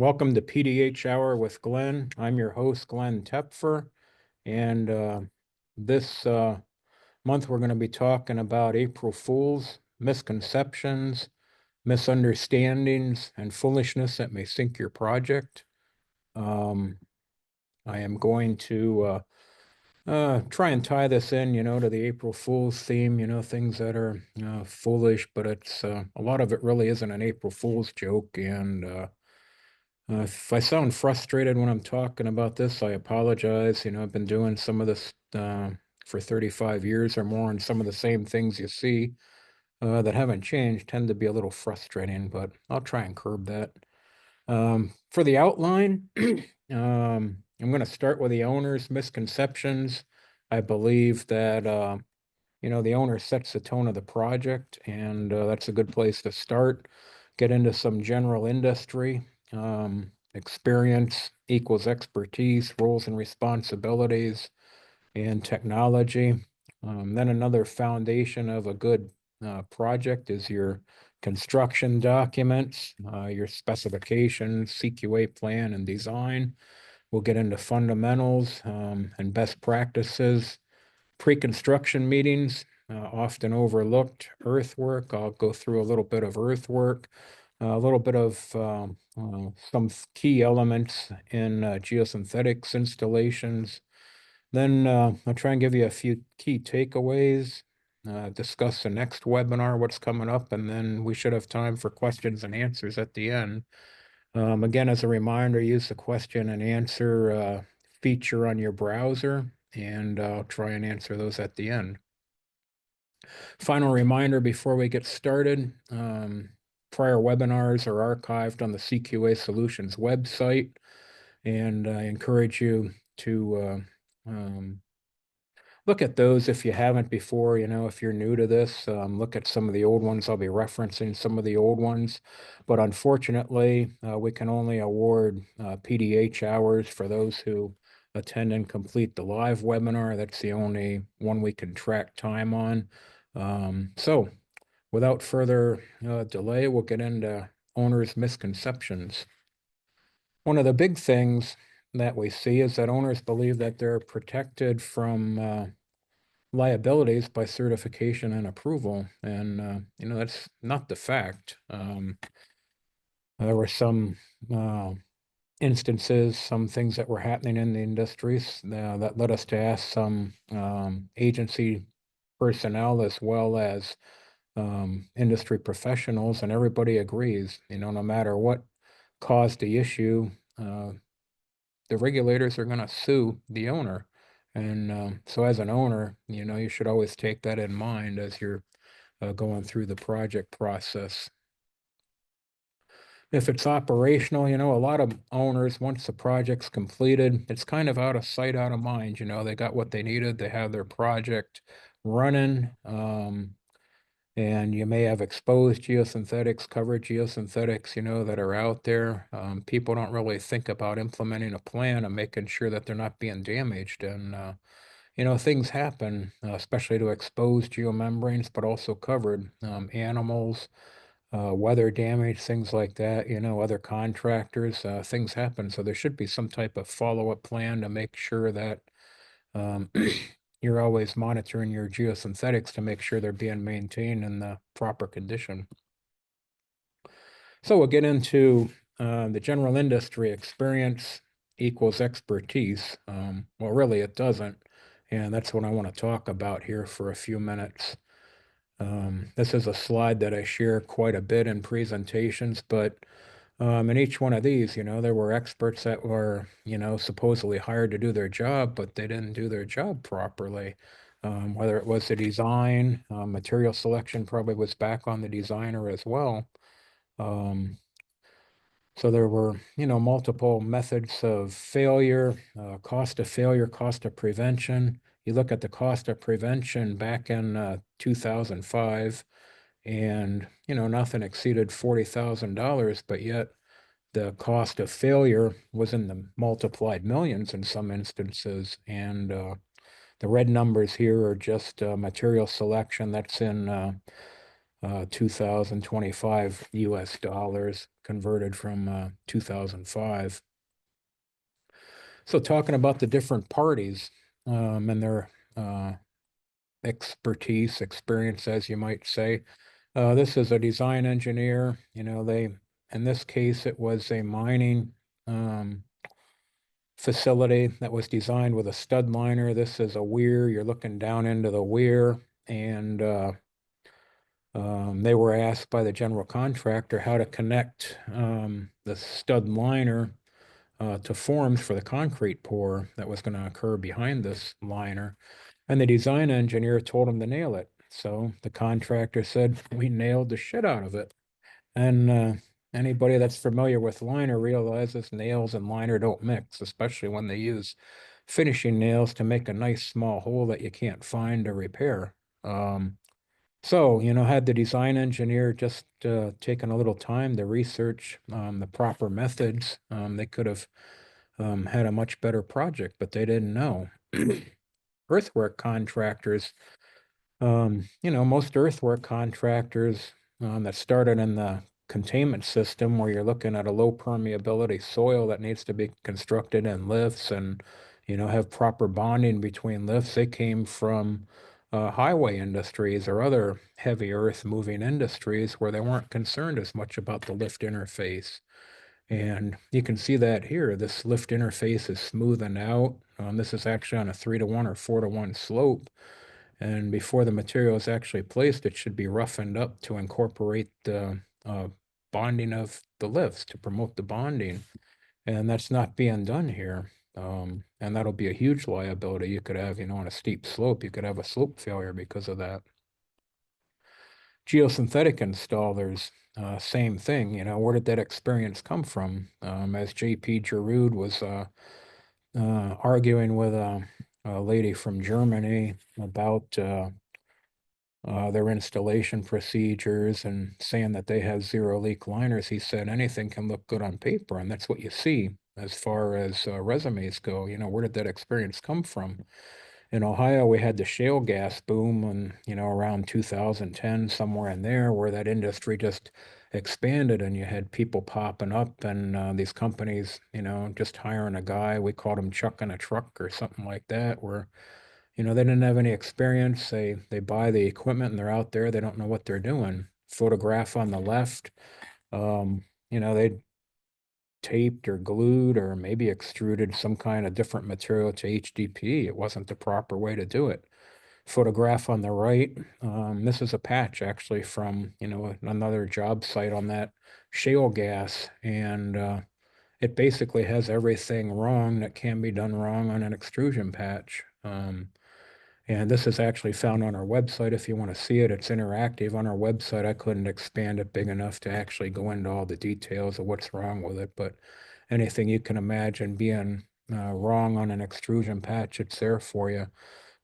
Welcome to PDH Hour with Glenn. I'm your host, Glenn Tepfer, and this month we're going to be talking about April Fools, misconceptions, misunderstandings, and foolishness that may sink your project. I am going to try and tie this in, to the April Fool's theme, things that are foolish, but it's a lot of it really isn't an April Fool's joke, and if I sound frustrated when I'm talking about this, I apologize. I've been doing some of this for 35 years or more, and some of the same things you see that haven't changed tend to be a little frustrating, but I'll try and curb that. For the outline, I'm going to start with the owner's misconceptions. I believe that, the owner sets the tone of the project, and that's a good place to start. Get into some general industry. Experience equals expertise, roles and responsibilities, and technology. Then another foundation of a good project is your construction documents, your specifications, CQA plan, and design. We'll get into fundamentals and best practices. Pre-construction meetings, often overlooked. Earthwork, I'll go through a little bit of earthwork, a little bit of some key elements in geosynthetics installations. Then I'll try and give you a few key takeaways, discuss the next webinar, what's coming up, and then we should have time for questions and answers at the end. Again, as a reminder, use the question and answer feature on your browser, and I'll try and answer those at the end. Final reminder before we get started, prior webinars are archived on the CQA Solutions website, and I encourage you to look at those if you haven't before. If you're new to this, look at some of the old ones. I'll be referencing some of the old ones, but unfortunately, we can only award PDH hours for those who attend and complete the live webinar. That's the only one we can track time on. So without further delay, we'll get into owners' misconceptions. One of the big things that we see is that owners believe that they're protected from liabilities by certification and approval. And, that's not the fact. There were some instances, some things that were happening in the industries that led us to ask some agency personnel as well as industry professionals, and everybody agrees, no matter what caused the issue, the regulators are going to sue the owner. And so as an owner, you should always take that in mind as you're going through the project process. If it's operational, a lot of owners, once the project's completed, it's kind of out of sight, out of mind. They got what they needed. They have their project running. And you may have exposed geosynthetics, covered geosynthetics, that are out there. People don't really think about implementing a plan and making sure that they're not being damaged. And, things happen, especially to exposed geomembranes, but also covered animals, weather damage, things like that, other contractors, things happen. So there should be some type of follow-up plan to make sure that you're always monitoring your geosynthetics to make sure they're being maintained in the proper condition. So we'll get into the general industry. Experience equals expertise. Well, really it doesn't. And that's what I want to talk about here for a few minutes. This is a slide that I share quite a bit in presentations, but in each one of these, there were experts that were, supposedly hired to do their job, but they didn't do their job properly. Whether it was the design, material selection probably was back on the designer as well. So there were, multiple methods of failure, cost of failure, cost of prevention. You look at the cost of prevention back in 2005, and, nothing exceeded $40,000, but yet the cost of failure was in the multiplied millions in some instances. And the red numbers here are just material selection. That's in 2025 US dollars converted from 2005. So talking about the different parties and their expertise, experience, as you might say. This is a design engineer. In this case, it was a mining um, facility that was designed with a stud liner. This is a weir. You're looking down into the weir, and they were asked by the general contractor how to connect the stud liner to forms for the concrete pour that was going to occur behind this liner. And the design engineer told him to nail it. So the contractor said, we nailed the shit out of it. And anybody that's familiar with liner realizes nails and liner don't mix, especially when they use finishing nails to make a nice small hole that you can't find or repair. Had the design engineer just taken a little time to research the proper methods, they could have had a much better project, but they didn't know. Earthwork contractors, most earthwork contractors that started in the containment system where you're looking at a low permeability soil that needs to be constructed in lifts and, have proper bonding between lifts. They came from highway industries or other heavy earth moving industries where they weren't concerned as much about the lift interface. And you can see that here. This lift interface is smoothing out. This is actually on a 3-to-1 or 4-to-1 slope. And before the material is actually placed, it should be roughened up to incorporate the bonding of the lifts to promote the bonding. And that's not being done here. And that'll be a huge liability. You could have, on a steep slope, you could have a slope failure because of that. Geosynthetic installers, same thing. Where did that experience come from? As J.P. Giroud was arguing with a lady from Germany about their installation procedures and saying that they have zero leak liners, he said anything can look good on paper, and that's what you see as far as resumes go. Where did that experience come from? In Ohio, we had the shale gas boom and, around 2010, somewhere in there, where that industry just expanded and you had people popping up and these companies, just hiring a guy. We called him Chuck in a truck or something like that, where, they didn't have any experience. They buy the equipment and they're out there. They don't know what they're doing. Photograph on the left, they taped or glued or maybe extruded some kind of different material to HDP. It wasn't the proper way to do it. Photograph on the right. This is a patch actually from, another job site on that shale gas. And it basically has everything wrong that can be done wrong on an extrusion patch. And this is actually found on our website if you want to see it. It's interactive on our website. I couldn't expand it big enough to actually go into all the details of what's wrong with it, but anything you can imagine being wrong on an extrusion patch, it's there for you.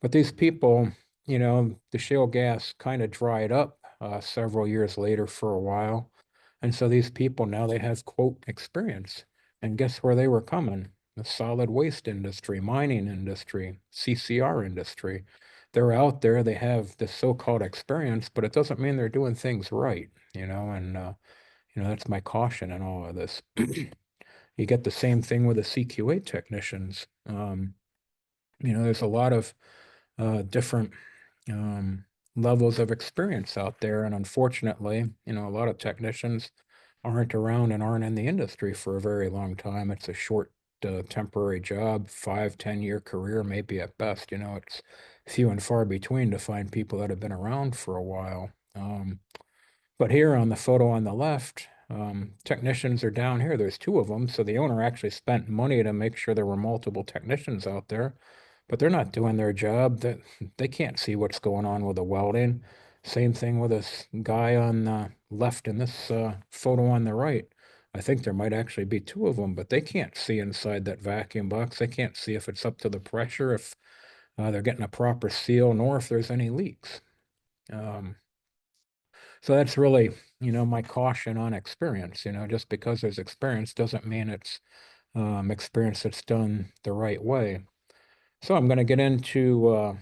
But these people, the shale gas kind of dried up several years later for a while. And so these people now they have quote experience. And guess where they were coming? The solid waste industry, mining industry, CCR industry. They're out there, they have this so-called experience, but it doesn't mean they're doing things right, and that's my caution in all of this. You get the same thing with the CQA technicians. There's a lot of different levels of experience out there. And unfortunately, a lot of technicians aren't around and aren't in the industry for a very long time. It's a short temporary job, 5-10 year career, maybe at best. It's few and far between to find people that have been around for a while. But here on the photo on the left, technicians are down here. There's two of them. So the owner actually spent money to make sure there were multiple technicians out there, but they're not doing their job. That they can't see what's going on with the welding. Same thing with this guy on the left in this photo on the right. I think there might actually be two of them, but they can't see inside that vacuum box. They can't see if it's up to the pressure, if they're getting a proper seal, nor if there's any leaks. So that's really, my caution on experience. Just because there's experience doesn't mean it's experience that's done the right way. So I'm going to get into,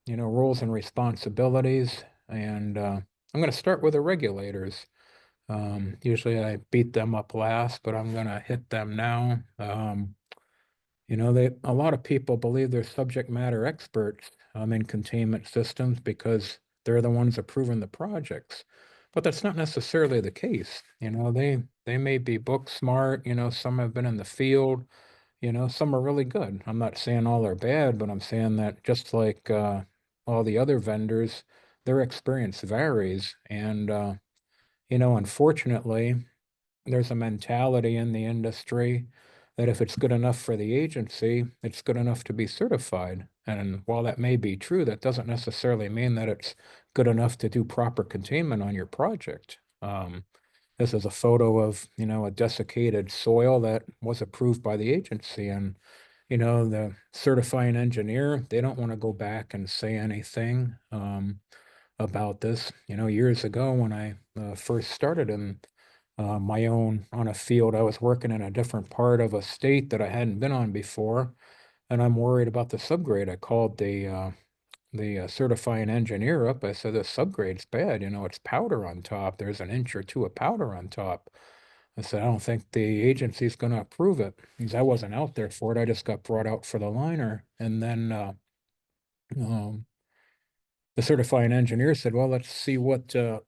roles and responsibilities. And I'm going to start with the regulators. Usually I beat them up last, but I'm going to hit them now. A lot of people believe they're subject matter experts in containment systems because they're the ones approving the projects. But that's not necessarily the case. They may be book smart, some have been in the field, some are really good. I'm not saying all are bad, but I'm saying that just like all the other vendors, their experience varies. And unfortunately, there's a mentality in the industry that if it's good enough for the agency, it's good enough to be certified. And while that may be true, that doesn't necessarily mean that it's good enough to do proper containment on your project. This is a photo of, a desiccated soil that was approved by the agency. And, the certifying engineer, they don't want to go back and say anything about this. Years ago when I first started in my own on a field. I was working in a different part of a state that I hadn't been on before, and I'm worried about the subgrade. I called the certifying engineer up. I said, the subgrade's bad. It's powder on top. There's an inch or two of powder on top. I said, I don't think the agency's going to approve it because I wasn't out there for it. I just got brought out for the liner. And then um, the certifying engineer said, well, let's see what the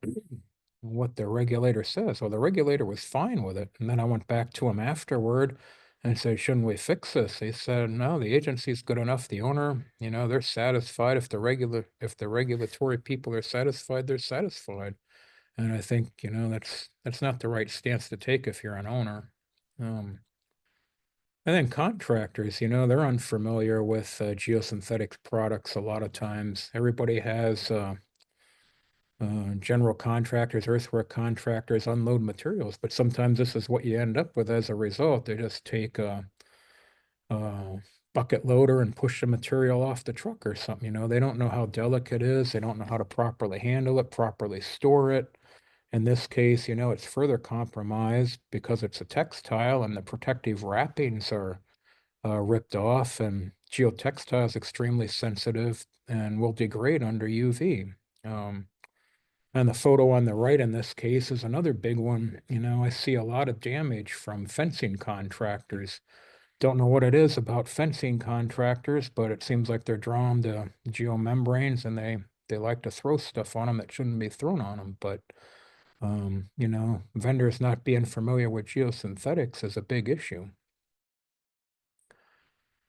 regulator says. Well, the regulator was fine with it. And then I went back to him afterward and said, shouldn't we fix this? He said, no, the agency's good enough. The owner, they're satisfied. If the regulatory people are satisfied, they're satisfied. And I think, that's not the right stance to take if you're an owner. Um, and then contractors, they're unfamiliar with geosynthetic products a lot of times. Everybody has general contractors, earthwork contractors unload materials, but sometimes this is what you end up with as a result. They just take a bucket loader and push the material off the truck or something. They don't know how delicate it is. They don't know how to properly handle it, properly store it. In this case, it's further compromised because it's a textile and the protective wrappings are ripped off, and geotextile is extremely sensitive and will degrade under UV. Um, and the photo on the right in this case is another big one. I see a lot of damage from fencing contractors. Don't know what it is about fencing contractors, but it seems like they're drawn to geomembranes and they like to throw stuff on them that shouldn't be thrown on them. But vendors not being familiar with geosynthetics is a big issue.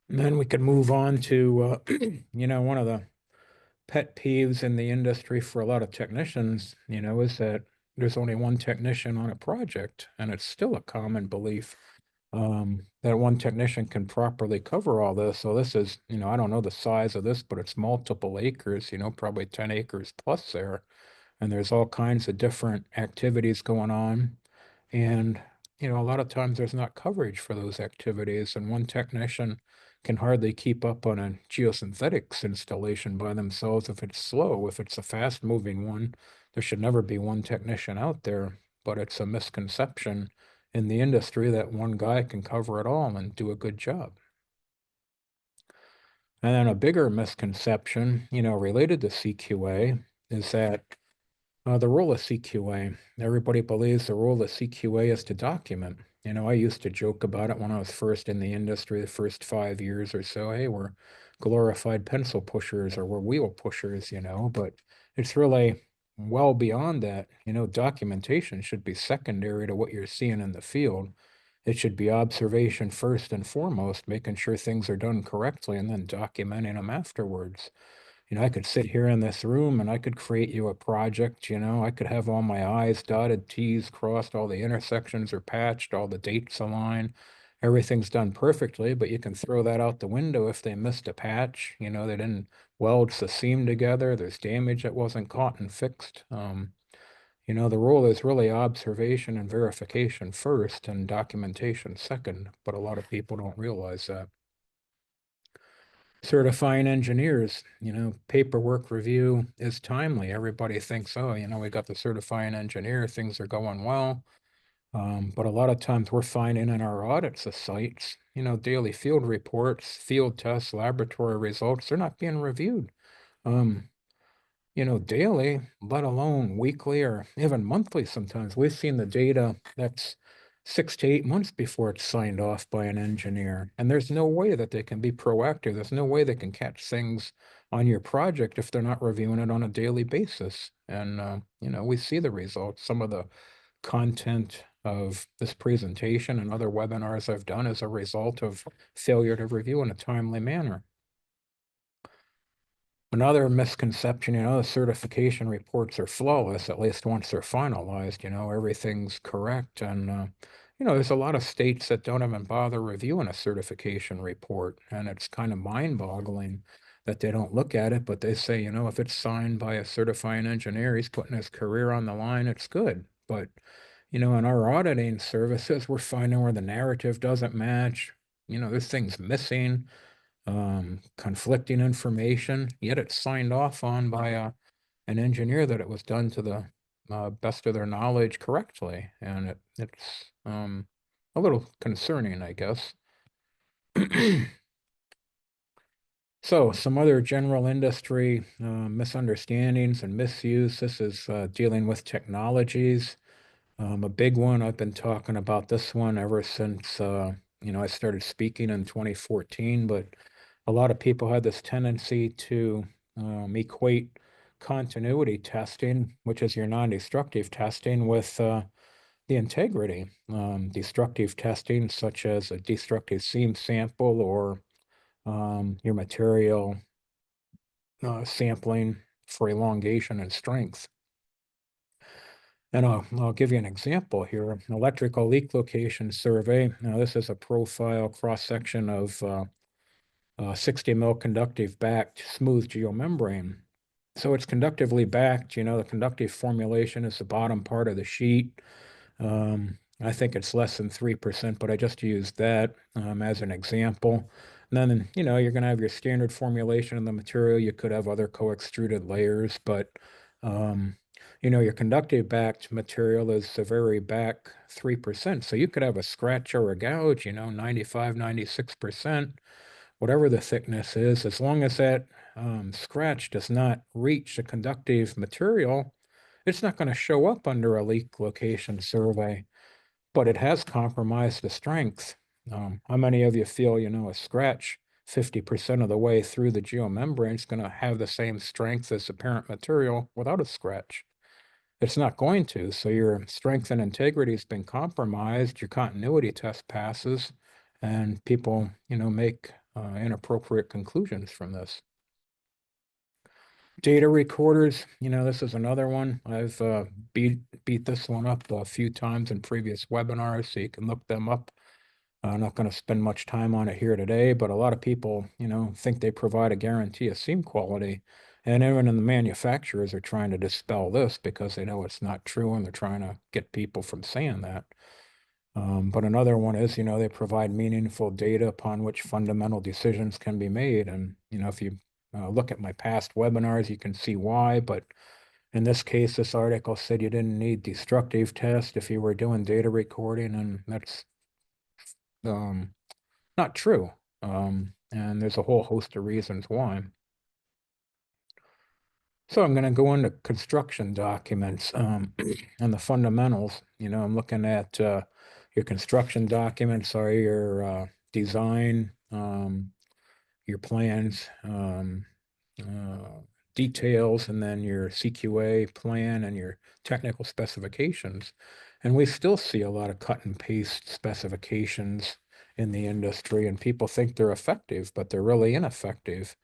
And then we could move on to, one of the pet peeves in the industry for a lot of technicians, is that there's only one technician on a project, and it's still a common belief that one technician can properly cover all this. So this is, I don't know the size of this, but it's multiple acres, probably 10 acres plus there. And there's all kinds of different activities going on. And, a lot of times there's not coverage for those activities, and one technician can hardly keep up on a geosynthetics installation by themselves if it's slow. If it's a fast moving one, there should never be one technician out there. But it's a misconception in the industry that one guy can cover it all and do a good job. And then a bigger misconception, related to CQA is that the role of CQA. Everybody believes the role of CQA is to document. I used to joke about it when I was first in the industry, the first 5 years or so. Hey, we're glorified pencil pushers or we're wheel pushers, but it's really well beyond that. Documentation should be secondary to what you're seeing in the field. It should be observation first and foremost, making sure things are done correctly and then documenting them afterwards. I could sit here in this room and I could create you a project, I could have all my I's dotted, T's crossed, all the intersections are patched, all the dates aligned, everything's done perfectly, but you can throw that out the window if they missed a patch, they didn't weld the seam together, there's damage that wasn't caught and fixed. The rule is really observation and verification first and documentation second, but a lot of people don't realize that. Certifying engineers, paperwork review is timely. Everybody thinks, oh, we got the certifying engineer, things are going well. But a lot of times we're finding in our audits of sites, daily field reports, field tests, laboratory results, they're not being reviewed. Um, daily, let alone weekly or even monthly sometimes. We've seen the data that's 6 to 8 months before it's signed off by an engineer. And there's no way that they can be proactive. There's no way they can catch things on your project if they're not reviewing it on a daily basis. And, we see the results. Some of the content of this presentation and other webinars I've done as a result of failure to review in a timely manner. Another misconception, the certification reports are flawless, at least once they're finalized, everything's correct. And, there's a lot of states that don't even bother reviewing a certification report. And it's kind of mind-boggling that they don't look at it, but they say, if it's signed by a certifying engineer, he's putting his career on the line, it's good. But, in our auditing services, we're finding where the narrative doesn't match, there's things missing, conflicting information, yet it's signed off on by an engineer that it was done to the best of their knowledge correctly. And it's a little concerning, I guess. So some other general industry misunderstandings and misuse. This is dealing with technologies. A big one, I've been talking about this one ever since, I started speaking in 2014, but a lot of people had this tendency to equate continuity testing, which is your non-destructive testing, with the integrity. Destructive testing, such as a destructive seam sample or your material sampling for elongation and strength. And I'll give you an example here. An electrical leak location survey. Now, this is a profile cross-section of 60 mil conductive backed smooth geomembrane. So it's conductively backed. The conductive formulation is the bottom part of the sheet. I think it's less than 3%, but I just used that as an example. And then, you're going to have your standard formulation in the material. You could have other co-extruded layers, but your conductive backed material is the very back 3%. So you could have a scratch or a gouge, 95, 96%, whatever the thickness is, as long as that scratch does not reach the conductive material, it's not going to show up under a leak location survey, but it has compromised the strength. How many of you feel, a scratch 50% of the way through the geomembrane is going to have the same strength as the parent material without a scratch? It's not going to. So your strength and integrity has been compromised, your continuity test passes, and people, make inappropriate conclusions from this. Data recorders, this is another one. I've beat this one up a few times in previous webinars, so you can look them up. I'm not going to spend much time on it here today, but a lot of people, think they provide a guarantee of seam quality. And even in the manufacturers are trying to dispel this because they know it's not true and they're trying to get people from saying that. But another one is, they provide meaningful data upon which fundamental decisions can be made. And, if you look at my past webinars, you can see why. But in this case, this article said you didn't need destructive test if you were doing data recording, and that's not true. And there's a whole host of reasons why. So I'm going to go into construction documents and the fundamentals. I'm looking at your construction documents are your design, your plans, details, and then your CQA plan and your technical specifications. And we still see a lot of cut and paste specifications in the industry, and people think they're effective, but they're really ineffective.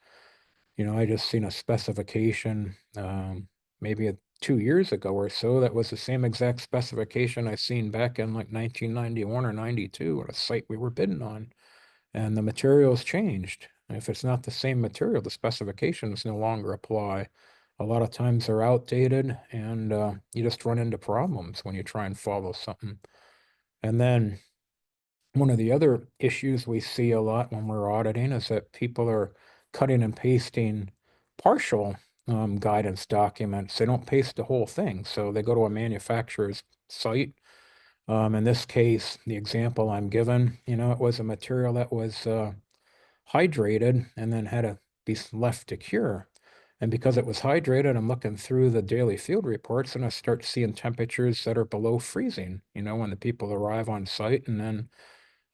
I just seen a specification maybe 2 years ago or so that was the same exact specification I seen back in like 1991 or 92 on a site we were bidding on. And the materials changed. If it's not the same material, the specifications no longer apply. A lot of times they're outdated, and you just run into problems when you try and follow something. And then one of the other issues we see a lot when we're auditing is that people are cutting and pasting partial guidance documents. They don't paste the whole thing. So they go to a manufacturer's site. In this case, the example I'm given, it was a material that was hydrated and then had to be left to cure. And because it was hydrated, I'm looking through the daily field reports and I start seeing temperatures that are below freezing, when the people arrive on site, and then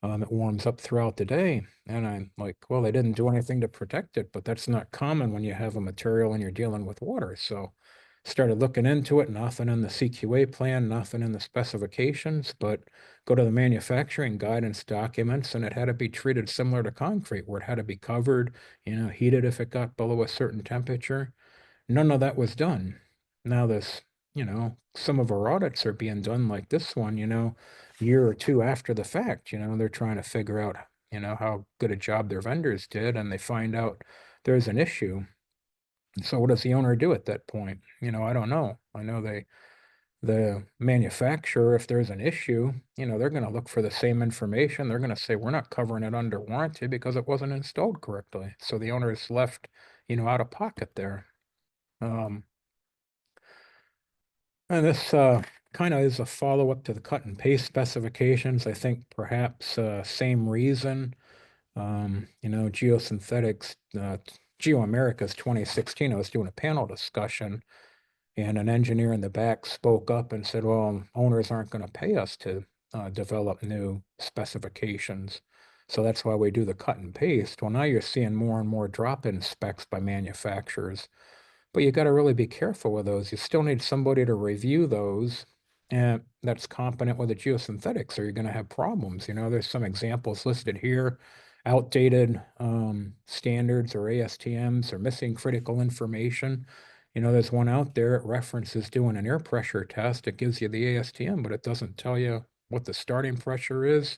it warms up throughout the day. And I'm like, well, they didn't do anything to protect it, but that's not common when you have a material and you're dealing with water. So started looking into it, nothing in the CQA plan, nothing in the specifications, but go to the manufacturing guidance documents and it had to be treated similar to concrete, where it had to be covered, heated if it got below a certain temperature. None of that was done. Now some of our audits are being done like this one, a year or two after the fact. They're trying to figure out, how good a job their vendors did, and they find out there's an issue. And so what does the owner do at that point? I don't know. I know the manufacturer, if there's an issue, they're going to look for the same information. They're going to say, we're not covering it under warranty because it wasn't installed correctly. So the owner is left, out of pocket there. Um, And this kind of is a follow-up to the cut and paste specifications. I think perhaps same reason. Geosynthetics, Geoamerica's 2016, I was doing a panel discussion, and an engineer in the back spoke up and said, well, owners aren't going to pay us to develop new specifications. So that's why we do the cut and paste. Well, now you're seeing more and more drop-in specs by manufacturers. But you got to really be careful with those. You still need somebody to review those, and that's competent with the geosynthetics, or you're going to have problems. There's some examples listed here, outdated standards or ASTMs or missing critical information. There's one out there, it references doing an air pressure test. It gives you the ASTM, but it doesn't tell you what the starting pressure is,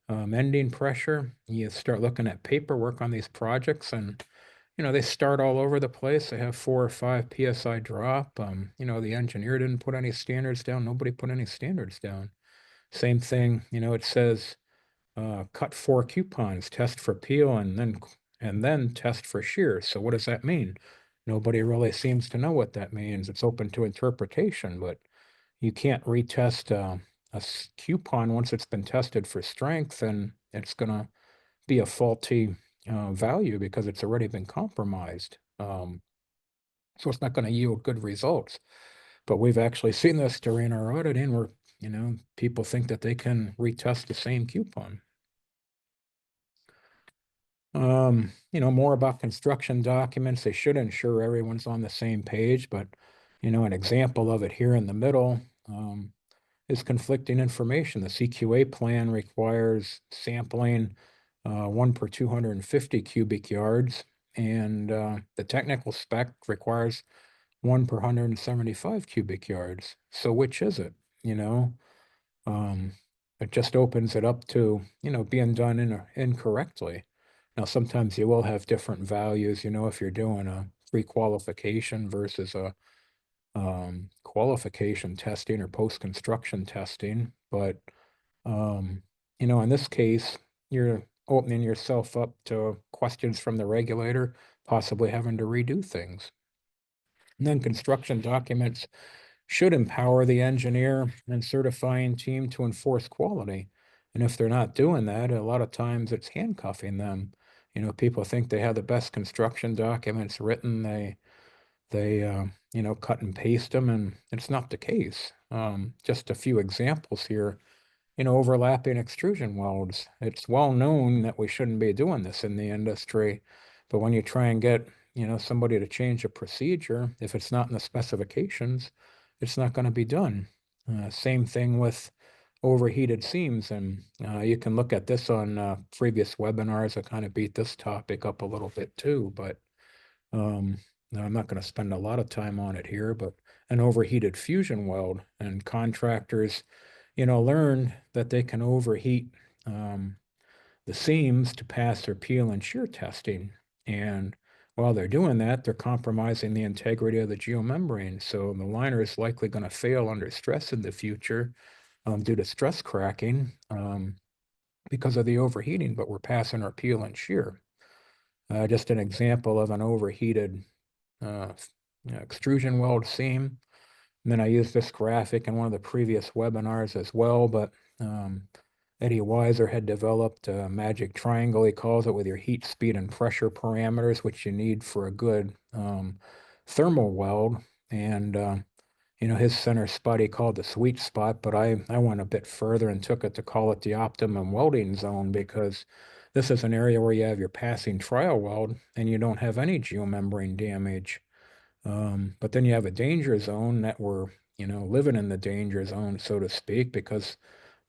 ending pressure. You start looking at paperwork on these projects, and they start all over the place. They have 4 or 5 PSI drop. The engineer didn't put any standards down. Nobody put any standards down. Same thing, it says cut 4 coupons, test for peel, and then test for shear. So what does that mean? Nobody really seems to know what that means. It's open to interpretation, but you can't retest coupon once it's been tested for strength, and it's gonna be a faulty value because it's already been compromised. So it's not going to yield good results. But we've actually seen this during our auditing where, people think that they can retest the same coupon. More about construction documents. They should ensure everyone's on the same page, but, an example of it here in the middle, is conflicting information. The CQA plan requires sampling 1 per 250 cubic yards, and the technical spec requires 1 per 175 cubic yards. So which is it? You know, um, it just opens it up to, being done incorrectly. Now, sometimes you will have different values, if you're doing a pre-qualification versus a qualification testing or post-construction testing. But, in this case, you're opening yourself up to questions from the regulator, possibly having to redo things. And then construction documents should empower the engineer and certifying team to enforce quality. And if they're not doing that, a lot of times it's handcuffing them. People think they have the best construction documents written. They cut and paste them, and it's not the case. Just a few examples here. Overlapping extrusion welds. It's well known that we shouldn't be doing this in the industry, but when you try and get, somebody to change a procedure, if it's not in the specifications, it's not going to be done. Same thing with overheated seams, and you can look at this on previous webinars. I kind of beat this topic up a little bit too, but now I'm not going to spend a lot of time on it here, but an overheated fusion weld, and contractors learn that they can overheat the seams to pass their peel and shear testing. And while they're doing that, they're compromising the integrity of the geomembrane. So the liner is likely going to fail under stress in the future due to stress cracking because of the overheating, but we're passing our peel and shear. Just an example of an overheated extrusion weld seam. And then I used this graphic in one of the previous webinars as well, but Eddie Weiser had developed a magic triangle, he calls it, with your heat, speed, and pressure parameters, which you need for a good thermal weld, and his center spot he called the sweet spot, but I went a bit further and took it to call it the optimum welding zone because this is an area where you have your passing trial weld and you don't have any geomembrane damage. But then you have a danger zone that we're, living in the danger zone, so to speak, because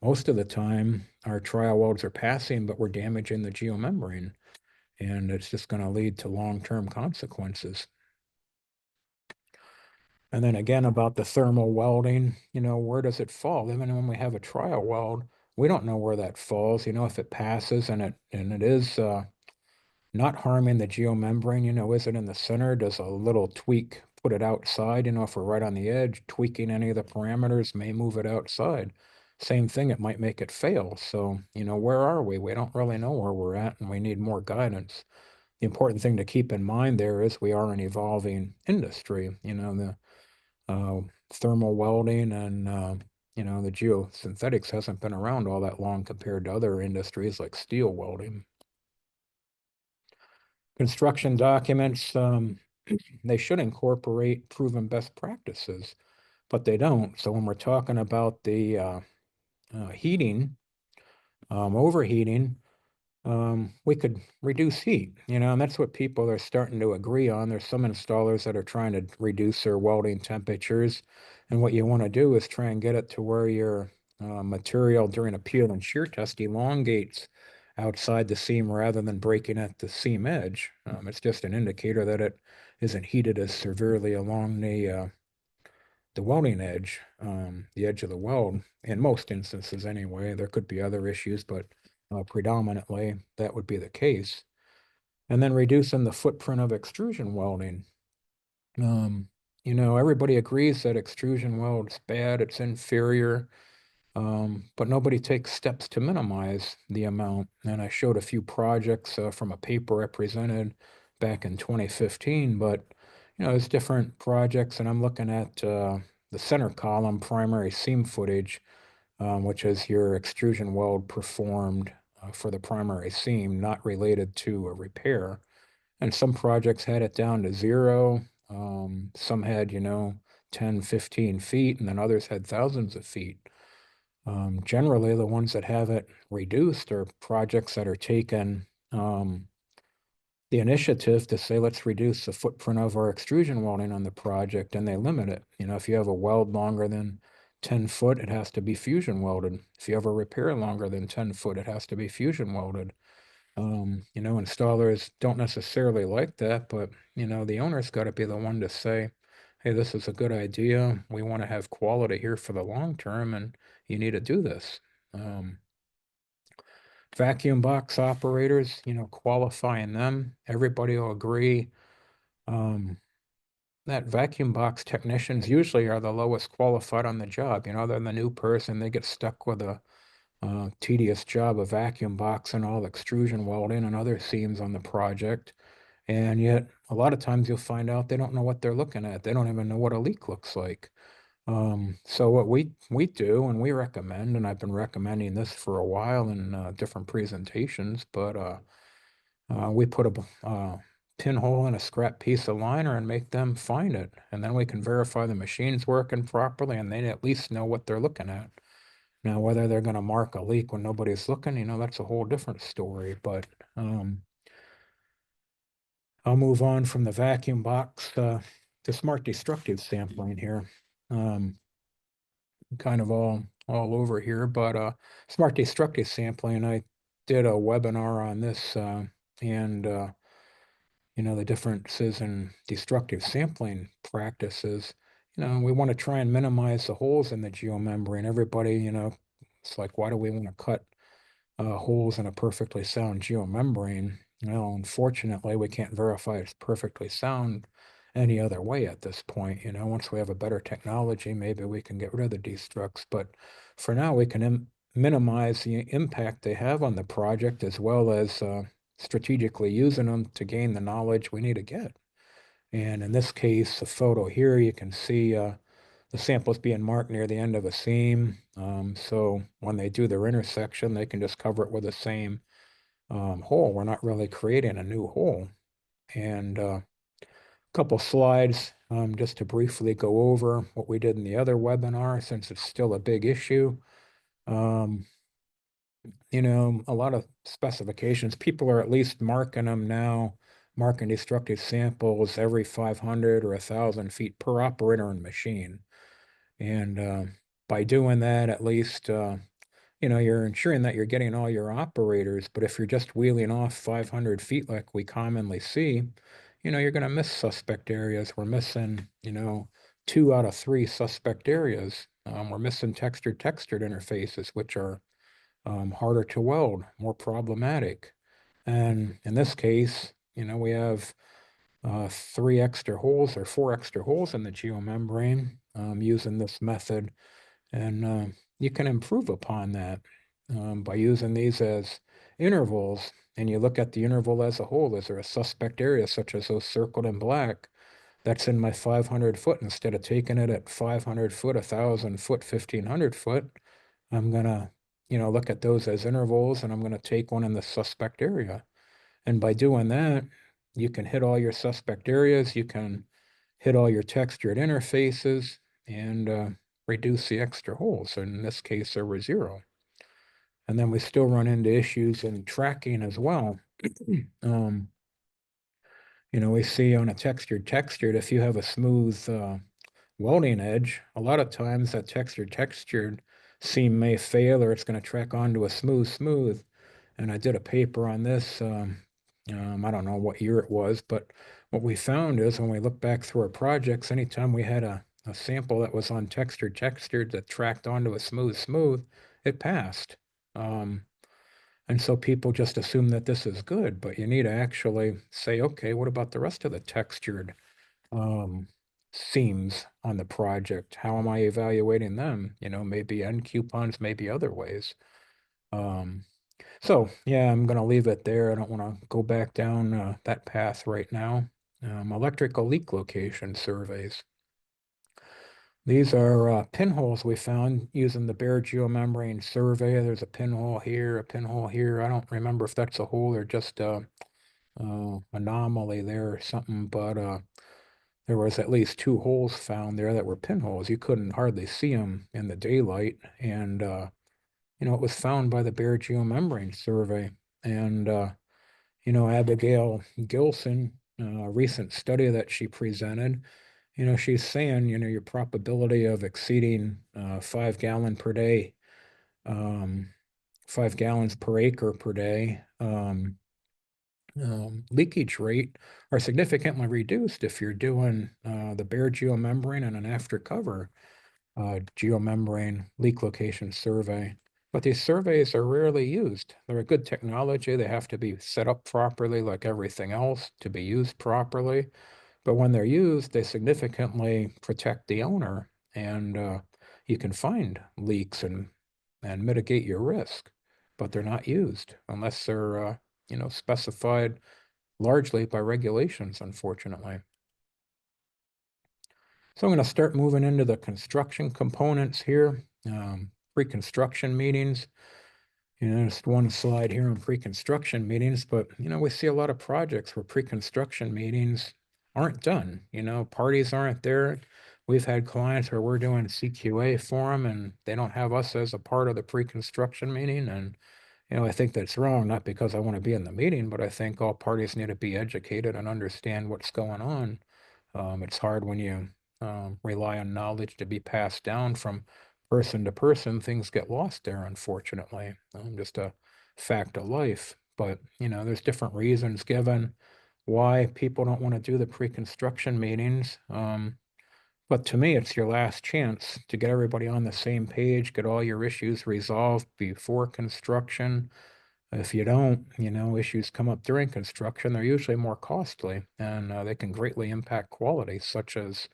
most of the time our trial welds are passing, but we're damaging the geomembrane, and it's just going to lead to long-term consequences. And then again about the thermal welding, where does it fall? Even when we have a trial weld, we don't know where that falls. If it passes and it is not harming the geomembrane, is it in the center? Does a little tweak put it outside? If we're right on the edge, tweaking any of the parameters may move it outside. Same thing, it might make it fail. So, where are we? We don't really know where we're at, and we need more guidance. The important thing to keep in mind there is we are an evolving industry. The uh, thermal welding and the geosynthetics hasn't been around all that long compared to other industries like steel welding. Construction documents, they should incorporate proven best practices, but they don't. So when we're talking about the heating, overheating, we could reduce heat, and that's what people are starting to agree on. There's some installers that are trying to reduce their welding temperatures. And what you want to do is try and get it to where your material during a peel and shear test elongates outside the seam rather than breaking at the seam edge. It's just an indicator that it isn't heated as severely along the welding edge, the edge of the weld, in most instances anyway. There could be other issues, but predominantly that would be the case. And then reducing the footprint of extrusion welding. Everybody agrees that extrusion weld is bad, it's inferior, but nobody takes steps to minimize the amount. And I showed a few projects from a paper I presented back in 2015, but there's different projects, and I'm looking at the center column primary seam footage, which is your extrusion weld performed for the primary seam, not related to a repair. And some projects had it down to 0. Some had, 10, 15 feet, and then others had thousands of feet. Generally, the ones that have it reduced are projects that are taken the initiative to say, let's reduce the footprint of our extrusion welding on the project, and they limit it. If you have a weld longer than 10 foot, it has to be fusion welded. If you have a repair longer than 10 foot, it has to be fusion welded. Installers don't necessarily like that, but, the owner's got to be the one to say, hey, this is a good idea. We want to have quality here for the long term, and you need to do this. Vacuum box operators, qualifying them, everybody will agree that vacuum box technicians usually are the lowest qualified on the job. They're the new person. They get stuck with a tedious job of vacuum boxing all extrusion welding and other seams on the project. And yet, a lot of times you'll find out they don't know what they're looking at. They don't even know what a leak looks like. So what we do and we recommend, and I've been recommending this for a while in different presentations, but we put a pinhole in a scrap piece of liner and make them find it, and then we can verify the machine's working properly, and they at least know what they're looking at. Now, whether they're going to mark a leak when nobody's looking, that's a whole different story. But I'll move on from the vacuum box to smart destructive sampling here. Kind of all over here, but smart destructive sampling, I did a webinar on this and the differences in destructive sampling practices. We want to try and minimize the holes in the geomembrane. Everybody, it's like, why do we want to cut holes in a perfectly sound geomembrane? Well, unfortunately, we can't verify it's perfectly sound any other way at this point. Once we have a better technology, maybe we can get rid of the destructs. But for now, we can minimize the impact they have on the project, as well as strategically using them to gain the knowledge we need to get. And in this case, the photo here, you can see the samples being marked near the end of a seam. So when they do their intersection, they can just cover it with the same hole. We're not really creating a new hole. And couple slides just to briefly go over what we did in the other webinar, since it's still a big issue. Um, a lot of specifications, people are at least marking them now, marking destructive samples every 500 or 1,000 feet per operator and machine. And by doing that, at least, you're ensuring that you're getting all your operators. But if you're just wheeling off 500 feet like we commonly see, you're going to miss suspect areas. We're missing, 2 out of 3 suspect areas. We're missing textured interfaces, which are harder to weld, more problematic. And in this case, we have 4 extra holes in the geomembrane using this method. And you can improve upon that by using these as intervals. And you look at the interval as a whole. Is there a suspect area, such as those circled in black, that's in my 500 foot? Instead of taking it at 500 foot, 1,000 foot, 1,500 foot, I'm going to, look at those as intervals, and I'm going to take one in the suspect area. And by doing that, you can hit all your suspect areas, you can hit all your textured interfaces, and reduce the extra holes. In this case, there were 0. And then we still run into issues in tracking as well. um, we see on a textured, if you have a smooth welding edge, a lot of times that textured seam may fail, or it's going to track onto a smooth. And I did a paper on this. I don't know what year it was, but what we found is when we look back through our projects, anytime we had a sample that was on textured that tracked onto a smooth, it passed. And so people just assume that this is good, but you need to actually say, okay, what about the rest of the textured seams on the project? How am I evaluating them? Maybe end coupons, maybe other ways. So yeah, I'm going to leave it there. I don't want to go back down that path right now. Electrical leak location surveys. These are pinholes we found using the bare geomembrane survey. There's a pinhole here, a pinhole here. I don't remember if that's a hole or just a anomaly there or something, but there was at least 2 holes found there that were pinholes. You couldn't hardly see them in the daylight, and it was found by the bare geomembrane survey. And Abigail Gilson, a recent study that she presented, she's saying, your probability of exceeding 5 gallon per day, 5 gallons per acre per day, leakage rate are significantly reduced if you're doing the bare geomembrane and an after cover geomembrane leak location survey. But these surveys are rarely used. They're a good technology. They have to be set up properly, like everything else, to be used properly. But when they're used, they significantly protect the owner, and you can find leaks and mitigate your risk. But they're not used unless they're specified largely by regulations, unfortunately. So I'm going to start moving into the construction components here. Pre-construction meetings. Just one slide here on pre-construction meetings, but we see a lot of projects where pre-construction meetings aren't done. Parties aren't there. We've had clients where we're doing CQA for them, and they don't have us as a part of the pre-construction meeting. And I think that's wrong, not because I want to be in the meeting, but I think all parties need to be educated and understand what's going on. It's hard when you rely on knowledge to be passed down from person to person. Things get lost there, unfortunately. Just a fact of life. But, there's different reasons given why people don't want to do the pre-construction meetings. But to me, it's your last chance to get everybody on the same page, get all your issues resolved before construction. If you don't, issues come up during construction, they're usually more costly, and they can greatly impact quality, such as,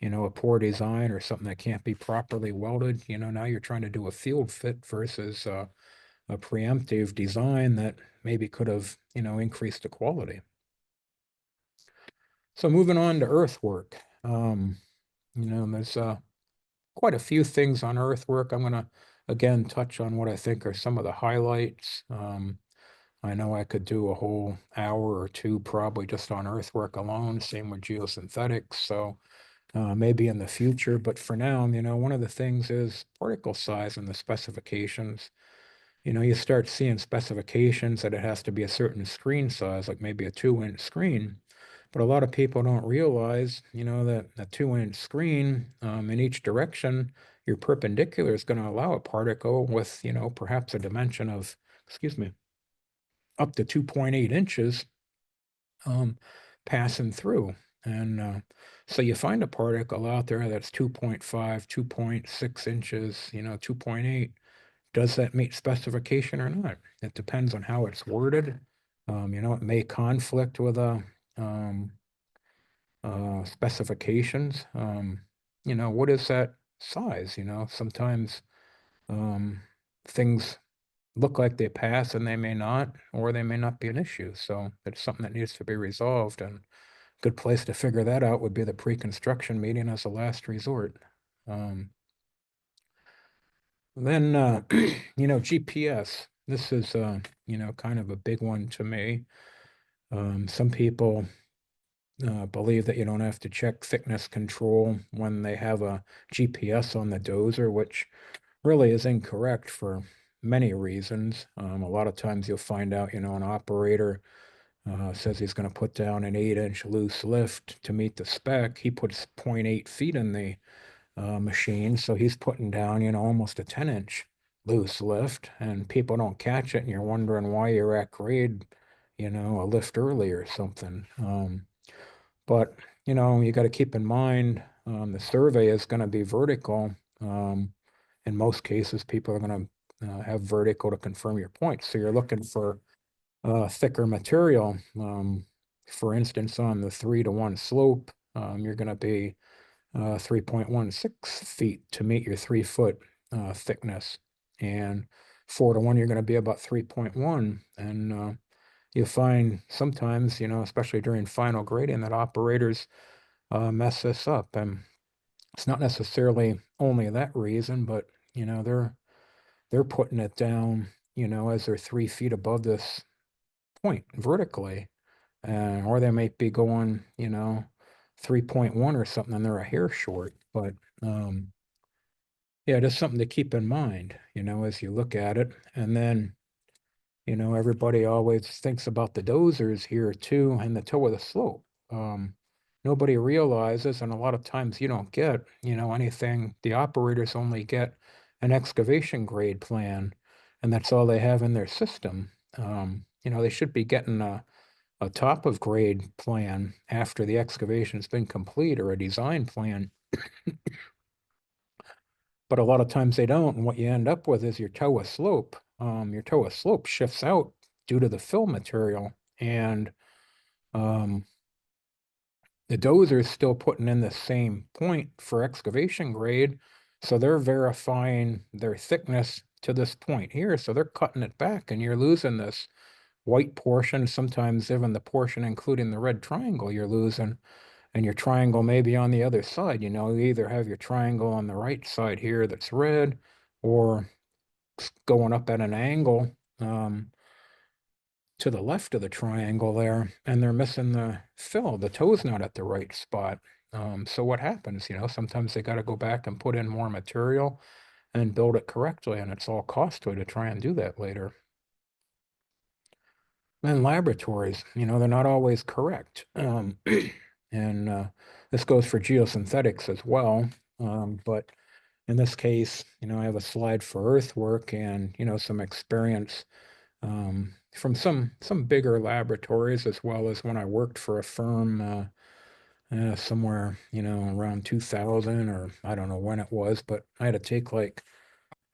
a poor design or something that can't be properly welded. Now you're trying to do a field fit versus a preemptive design that maybe could have, increased the quality. So moving on to earthwork. There's quite a few things on earthwork. I'm going to, again, touch on what I think are some of the highlights. I know I could do a whole hour or two probably just on earthwork alone, same with geosynthetics. So maybe in the future, but for now, one of the things is particle size and the specifications. You start seeing specifications that it has to be a certain screen size, like maybe a 2-inch screen. But a lot of people don't realize, that a 2-inch screen in each direction, your perpendicular is going to allow a particle with, perhaps a dimension of, excuse me, up to 2.8 inches um, passing through. And so you find a particle out there that's 2.5, 2.6 inches, 2.8. Does that meet specification or not? It depends on how it's worded. It may conflict with um, specifications. What is that size? Sometimes um, things look like they pass and they may not, or they may not be an issue. So it's something that needs to be resolved. And a good place to figure that out would be the pre-construction meeting as a last resort. Um, then, GPS. This is, kind of a big one to me. Some people believe that you don't have to check thickness control when they have a GPS on the dozer, which really is incorrect for many reasons. A lot of times you'll find out, an operator says he's going to put down an 8-inch loose lift to meet the spec. He puts 0.8 feet in the machine, so he's putting down, almost a 10-inch loose lift, and people don't catch it, and you're wondering why you're at grade, a lift early or something. But you got to keep in mind the survey is going to be vertical. In most cases, people are going to have vertical to confirm your point. So you're looking for thicker material. For instance, on the 3-to-1 slope, you're going to be 3.16 feet to meet your 3-foot thickness. And 4-to-1, you're going to be about 3.1. And you find sometimes, especially during final grading, that operators mess this up. And it's not necessarily only that reason, but they're putting it down, as they're 3 feet above this point vertically, or they might be going, 3.1 or something, and they're a hair short. But yeah, just something to keep in mind, as you look at it. And then, everybody always thinks about the dozers here too, and the toe of the slope. Um, Nobody realizes, and a lot of times you don't get, anything. The operators only get an excavation grade plan, and that's all they have in their system. They should be getting a top of grade plan after the excavation's been complete, or a design plan. But a lot of times they don't. And what you end up with is your toe of slope. Your toe of slope shifts out due to the fill material. And um, the dozer is still putting in the same point for excavation grade. So they're verifying their thickness to this point here. So they're cutting it back, and you're losing this white portion, sometimes even the portion including the red triangle you're losing. And your triangle may be on the other side. You either have your triangle on the right side here that's red, or going up at an angle to the left of the triangle there, and they're missing the fill. The toe's not at the right spot. So what happens? Sometimes they got to go back and put in more material and build it correctly, and it's all costly to try and do that later. And laboratories, they're not always correct. And this goes for geosynthetics as well. But in this case, I have a slide for earthwork and, some experience from some bigger laboratories, as well as when I worked for a firm somewhere, around 2000, or I don't know when it was, but I had to take like,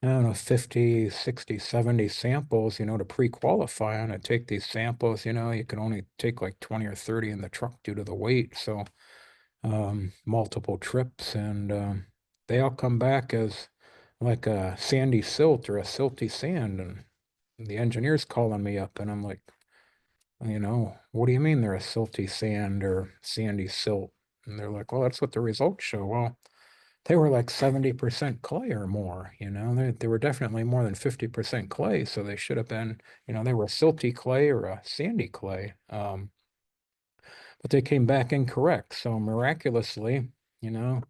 I don't know, 50, 60, 70 samples, to pre-qualify on it. Take these samples, you can only take like 20 or 30 in the truck due to the weight. So multiple trips, and they all come back as like a sandy silt or a silty sand. And the engineer's calling me up, and I'm like, what do you mean they're a silty sand or sandy silt? And they're like, well, that's what the results show. Well, they were like 70% clay or more, you know, they were definitely more than 50% clay. So they should have been, you know, they were silty clay or a sandy clay. But they came back incorrect. So miraculously, you know,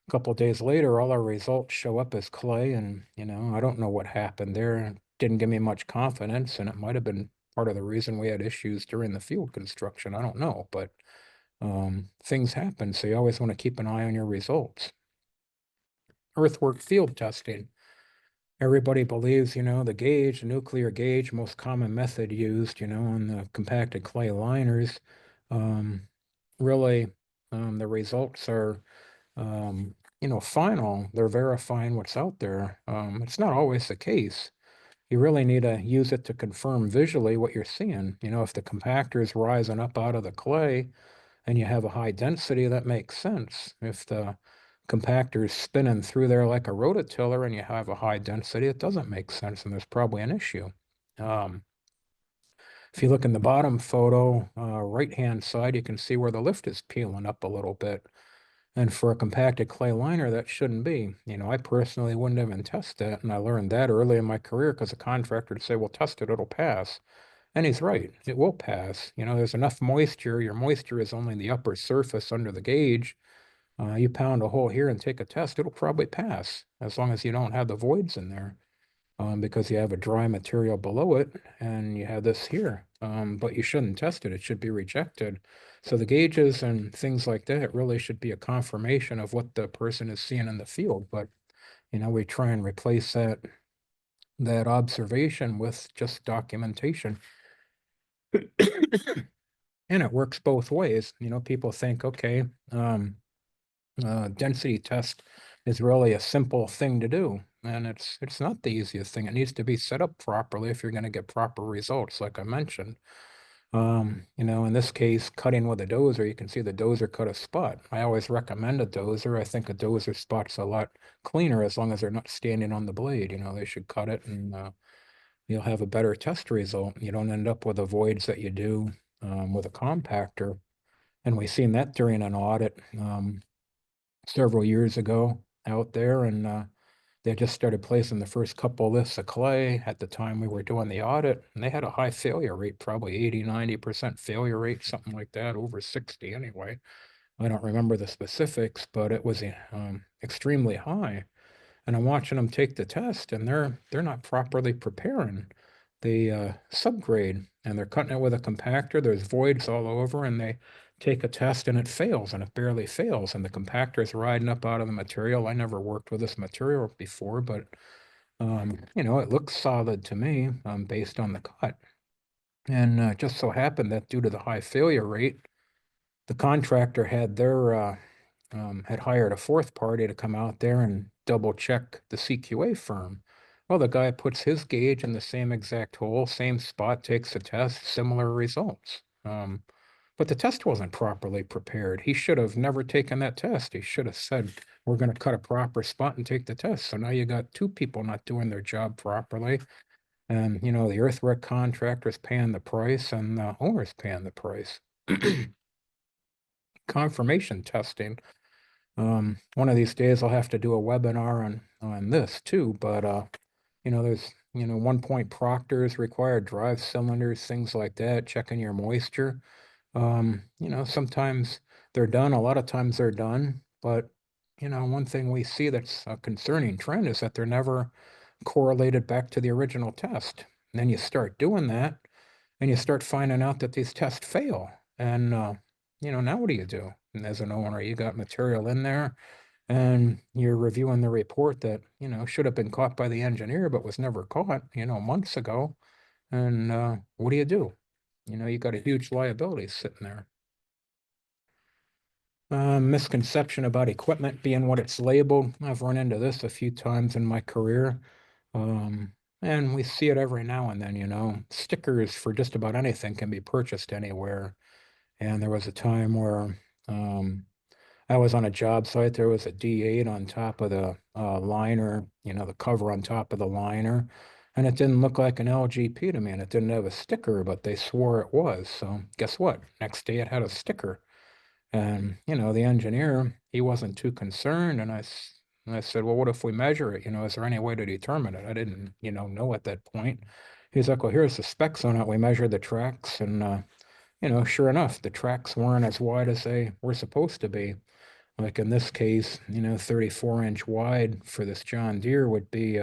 a couple of days later, all our results show up as clay. And, you know, I don't know what happened there. It didn't give me much confidence. And it might have been part of the reason we had issues during the field construction. I don't know. But things happen. So you always want to keep an eye on your results. Earthwork field testing. Everybody believes, you know, the gauge, the nuclear gauge, most common method used, you know, on the compacted clay liners. Um, really, the results are, you know, final. They're verifying what's out there. It's not always the case. You really need to use it to confirm visually what you're seeing. You know, if the compactor is rising up out of the clay and you have a high density, that makes sense. If the compactor is spinning through there like a rototiller and you have a high density, it doesn't make sense, and there's probably an issue. Um, if you look in the bottom photo, right-hand side, you can see where the lift is peeling up a little bit. And for a compacted clay liner, that shouldn't be. You know, I personally wouldn't even test that, and I learned that early in my career because a contractor would say, well, test it, it'll pass. And he's right, it will pass. You know, there's enough moisture. Your moisture is only the upper surface under the gauge. You pound a hole here and take a test, it'll probably pass as long as you don't have the voids in there, because you have a dry material below it and you have this here. But you shouldn't test it, it should be rejected. So the gauges and things like that really should be a confirmation of what the person is seeing in the field. But, you know, we try and replace that observation with just documentation. And it works both ways. You know, people think, okay, density test is really a simple thing to do, and it's not the easiest thing. It needs to be set up properly if you're going to get proper results, like I mentioned. You know, in this case, cutting with a dozer, you can see the dozer cut a spot. I always recommend a dozer. I think a dozer spot's a lot cleaner as long as they're not standing on the blade. You know, they should cut it, and you'll have a better test result. You don't end up with the voids that you do with a compactor. And we've seen that during an audit. Several years ago out there, and they just started placing the first couple of lifts of clay at the time we were doing the audit, and they had a high failure rate, probably 80–90% failure rate, something like that, over 60 anyway. I don't remember the specifics, but it was extremely high. And I'm watching them take the test, and they're not properly preparing the subgrade, and they're cutting it with a compactor. There's voids all over, and they take a test and it fails, and it barely fails, and the compactor is riding up out of the material. I never worked with this material before, but you know, it looks solid to me based on the cut. And just so happened that due to the high failure rate, the contractor had hired a fourth party to come out there and double check the CQA firm. Well, the guy puts his gauge in the same exact hole, same spot, takes the test, similar results. But the test wasn't properly prepared. He should have never taken that test. He should have said, we're going to cut a proper spot and take the test. So now you got two people not doing their job properly. And, you know, the earthwork contractor's paying the price and the owner's paying the price. Confirmation testing. One of these days I'll have to do a webinar on this too, but you know, there's, you know, 1 point proctors required, drive cylinders, things like that, checking your moisture. You know, sometimes they're done, a lot of times they're done, but you know, one thing we see that's a concerning trend is that they're never correlated back to the original test. And then you start doing that and you start finding out that these tests fail. And you know, now what do you do? And as an owner, you got material in there and you're reviewing the report that, you know, should have been caught by the engineer, but was never caught, you know, months ago. And what do? You know, you got a huge liability sitting there. Misconception about equipment being what it's labeled. I've run into this a few times in my career. And we see it every now and then, you know. Stickers for just about anything can be purchased anywhere. And there was a time where I was on a job site. There was a D8 on top of the liner, you know, the cover on top of the liner. And it didn't look like an LGP to me, and it didn't have a sticker, but they swore it was. So guess what? Next day it had a sticker. And, the engineer, he wasn't too concerned. And I said, well, what if we measure it? Is there any way to determine it? I didn't, know at that point. He's like, well, here's the specs on it. We measured the tracks and, sure enough, the tracks weren't as wide as they were supposed to be. Like in this case, 34-inch wide for this John Deere would be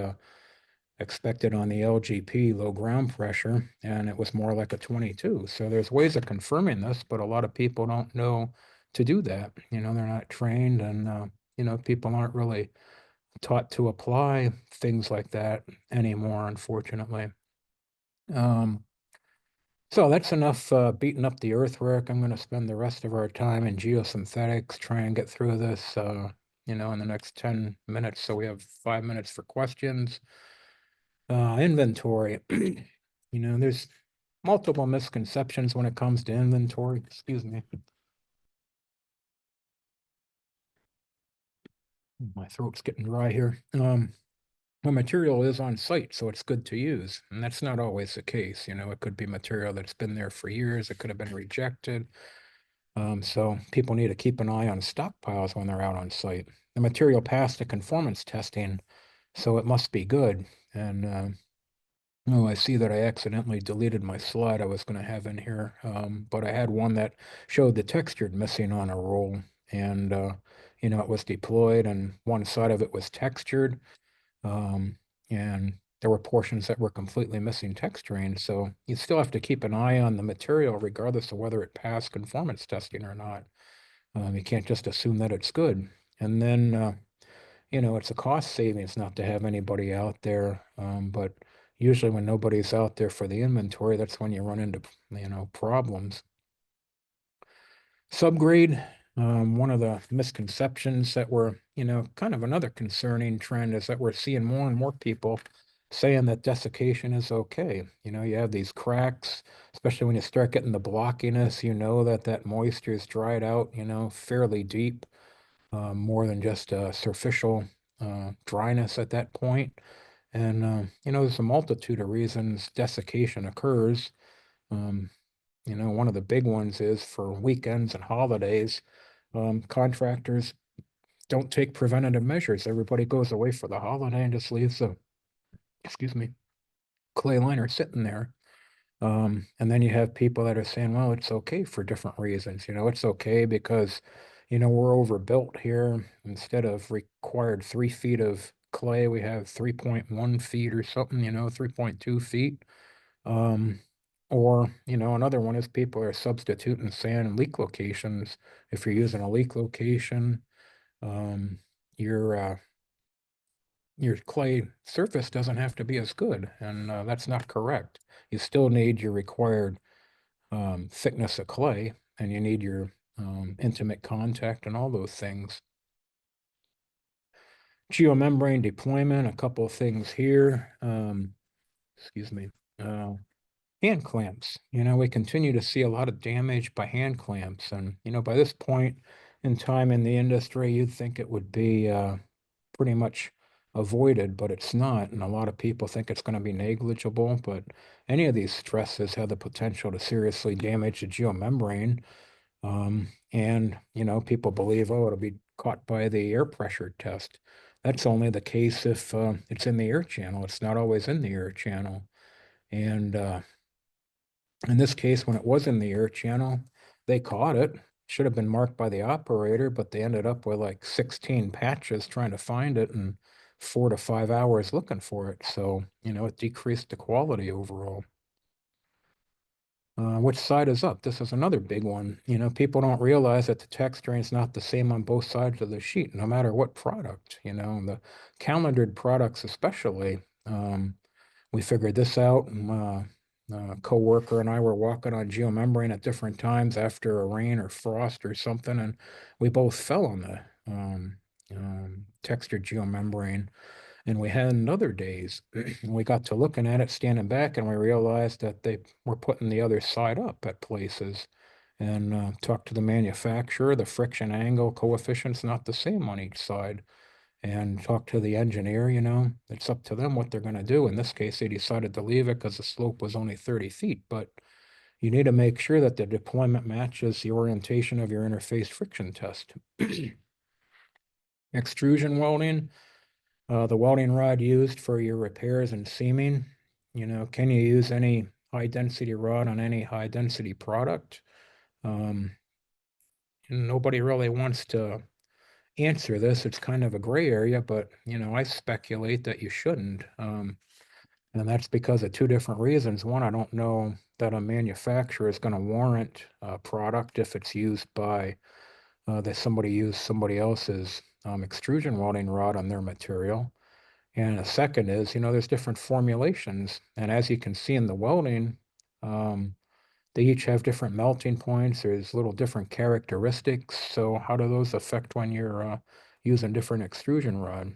expected on the LGP, low ground pressure, and it was more like a 22. So there's ways of confirming this, but a lot of people don't know to do that. They're not trained, and people aren't really taught to apply things like that anymore, unfortunately. So that's enough beating up the earthwork. I'm going to spend the rest of our time in geosynthetics, try and get through this, in the next 10 minutes. So we have 5 minutes for questions. Inventory. There's multiple misconceptions when it comes to inventory. Excuse me. My throat's getting dry here. The material is on site, so it's good to use. And that's not always the case. It could be material that's been there for years. It could have been rejected. So people need to keep an eye on stockpiles when they're out on site. The material passed the conformance testing, so it must be good. And oh, I see that I accidentally deleted my slide I was going to have in here, but I had one that showed the textured missing on a roll, and it was deployed, and one side of it was textured, um, and there were portions that were completely missing texturing. So you still have to keep an eye on the material, regardless of whether it passed conformance testing or not. You can't just assume that it's good. And then it's a cost savings not to have anybody out there. But usually when nobody's out there for the inventory, that's when you run into, problems. Subgrade, one of the misconceptions that we're, kind of another concerning trend is that we're seeing more and more people saying that desiccation is okay. You have these cracks, especially when you start getting the blockiness, that moisture is dried out, fairly deep, more than just superficial dryness at that point. And, there's a multitude of reasons desiccation occurs. Um, one of the big ones is for weekends and holidays. Contractors don't take preventative measures. Everybody goes away for the holiday and just leaves the, excuse me, clay liner sitting there. And then you have people that are saying, well, it's okay for different reasons. It's okay because, we're overbuilt here. Instead of required 3 feet of clay, we have 3.1 feet or something, 3.2 feet. Um, or, another one is people are substituting sand leak locations. If you're using a leak location, um, your your clay surface doesn't have to be as good, and that's not correct. You still need your required thickness of clay, and you need your intimate contact and all those things. Geomembrane deployment, a couple of things here. Excuse me. Uh, Hand clamps. We continue to see a lot of damage by hand clamps. And, by this point in time in the industry, you'd think it would be pretty much avoided, but it's not. And a lot of people think it's going to be negligible, but any of these stresses have the potential to seriously damage the geomembrane. And, people believe, oh, it'll be caught by the air pressure test. That's only the case if it's in the air channel. It's not always in the air channel. And in this case, when it was in the air channel, they caught it. Should have been marked by the operator, but they ended up with like 16 patches trying to find it and 4 to 5 hours looking for it. So, it decreased the quality overall. Which side is up? This is another big one. People don't realize that the texturing is not the same on both sides of the sheet, no matter what product, the calendared products especially. We figured this out. A coworker and I were walking on geomembrane at different times after a rain or frost or something, and we both fell on the textured geomembrane. And we had other days, and we got to looking at it, standing back, and we realized that they were putting the other side up at places. And talked to the manufacturer, the friction angle coefficient's not the same on each side. And talk to the engineer, it's up to them what they're going to do. In this case, they decided to leave it because the slope was only 30 feet. But, You need to make sure that the deployment matches the orientation of your interface friction test. Extrusion welding, the welding rod used for your repairs and seaming. Can you use any high density rod on any high density product? Nobody really wants to answer this. It's kind of a gray area, but I speculate that you shouldn't. And that's because of two different reasons. One, I don't know that a manufacturer is going to warrant a product if it's used by that somebody used somebody else's extrusion welding rod on their material. And a second is, there's different formulations. And as you can see in the welding, they each have different melting points. There's little different characteristics. So how do those affect when you're using different extrusion rod?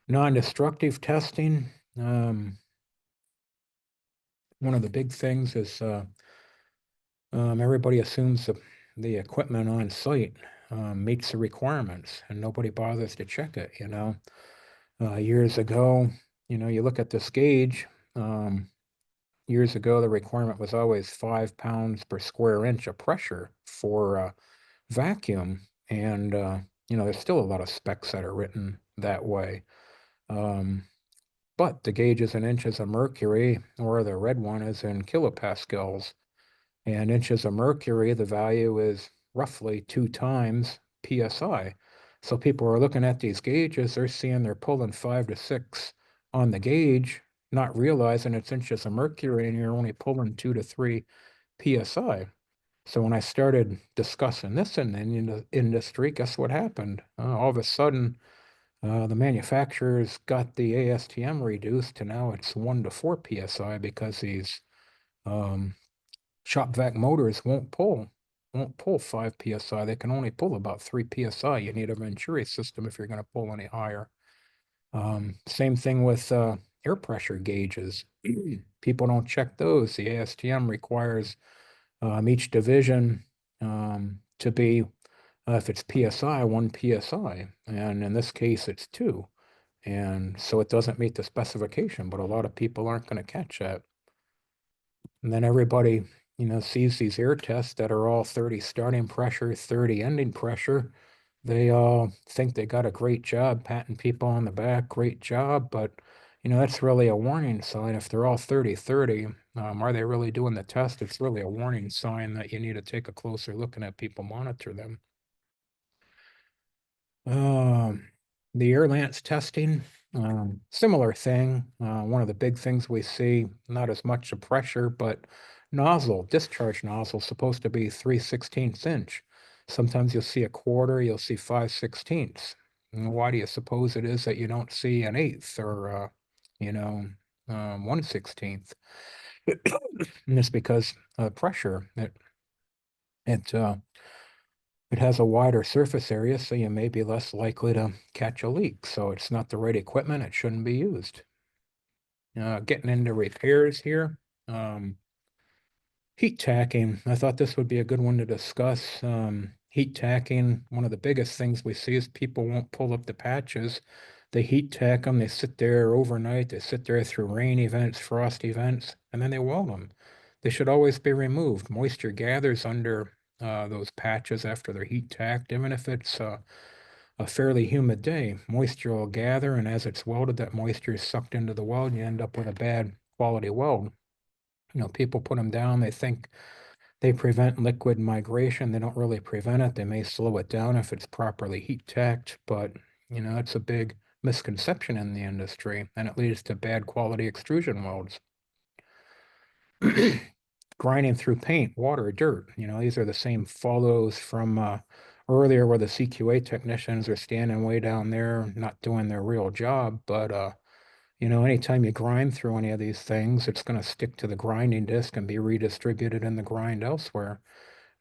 Non-destructive testing. One of the big things is everybody assumes the equipment on site meets the requirements, and nobody bothers to check it. Years ago, you look at this gauge. Years ago, the requirement was always 5 pounds per square inch of pressure for vacuum, and there's still a lot of specs that are written that way. But the gauge is in inches of mercury, or the red one is in kilopascals. And inches of mercury, the value is roughly 2 times PSI. So people are looking at these gauges, they're seeing they're pulling 5 to 6 on the gauge, not realizing it's inches of mercury and you're only pulling 2 to 3 PSI. So when I started discussing this in the industry, guess what happened? All of a sudden, the manufacturers got the ASTM reduced to now it's 1 to 4 PSI because these um, shop vac motors won't pull 5 PSI. They can only pull about 3 PSI. You need a Venturi system if you're going to pull any higher. Same thing with air pressure gauges. People don't check those. The ASTM requires each division to be, if it's PSI, 1 PSI. And in this case, it's 2. And so it doesn't meet the specification, but a lot of people aren't going to catch that. And then everybody, sees these air tests that are all 30 starting pressure, 30 ending pressure. They all think they got a great job, patting people on the back, great job. But, that's really a warning sign. If they're all 30-30, are they really doing the test? It's really a warning sign that you need to take a closer look and have people monitor them. The air lance testing, similar thing. One of the big things we see, not as much of pressure, but discharge nozzle, supposed to be 3/16 inch. Sometimes you'll see a quarter, you'll see 5/16. Why do you suppose it is that you don't see an eighth or, you know, 1/16? And it's because pressure. It it has a wider surface area, so you may be less likely to catch a leak. So it's not the right equipment. It shouldn't be used. Getting into repairs here. Heat tacking. I thought this would be a good one to discuss. Heat tacking, one of the biggest things we see is people won't pull up the patches. They heat tack them. They sit there overnight. They sit there through rain events, frost events, and then they weld them. They should always be removed. Moisture gathers under those patches after they're heat tacked, even if it's a fairly humid day. Moisture will gather, and as it's welded, that moisture is sucked into the weld, and you end up with a bad quality weld. People put them down. They think they prevent liquid migration. They don't really prevent it. They may slow it down if it's properly heat tacked, but it's a big misconception in the industry, and it leads to bad quality extrusion welds. Grinding through paint, water, dirt. These are the same photos from earlier where the CQA technicians are standing way down there, not doing their real job. But, anytime you grind through any of these things, it's going to stick to the grinding disc and be redistributed in the grind elsewhere.